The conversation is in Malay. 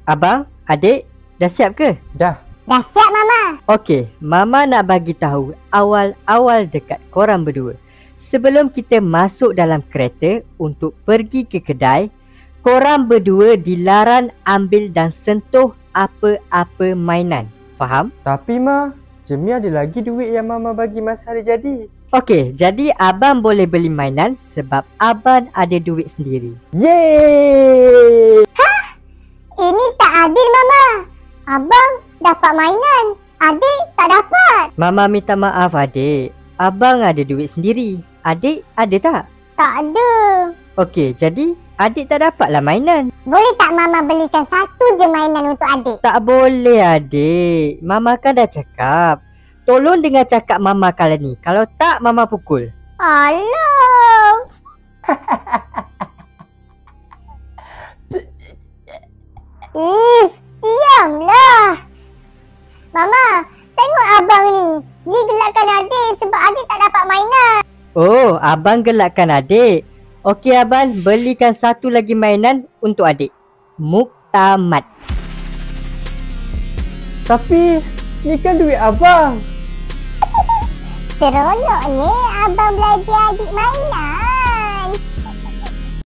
Abang, adik, dah siap ke? Dah. Dah siap, Mama. Okey, Mama nak bagi tahu awal-awal dekat korang berdua. Sebelum kita masuk dalam kereta untuk pergi ke kedai, korang berdua dilarang ambil dan sentuh apa-apa mainan. Faham? Tapi Ma, Jemi ada lagi duit yang Mama bagi masa hari jadi. Okey, jadi abang boleh beli mainan sebab abang ada duit sendiri. Yeay! Ini tak adil, Mama. Abang dapat mainan, adik tak dapat. Mama minta maaf adik. Abang ada duit sendiri. Adik ada tak? Tak ada. Okey, jadi adik tak dapatlah mainan. Boleh tak Mama belikan satu je mainan untuk adik? Tak boleh adik. Mama kan dah cakap. Tolong dengar cakap Mama kali ni. Kalau tak, Mama pukul. Alah. Ish, diamlah. Mama, tengok abang ni. Dia gelakkan adik sebab adik tak dapat mainan. Oh, abang gelakkan adik. Okey abang, belikan satu lagi mainan untuk adik. Muktamad. Tapi ni kan duit abang. Seronoknya abang belajar adik mainan.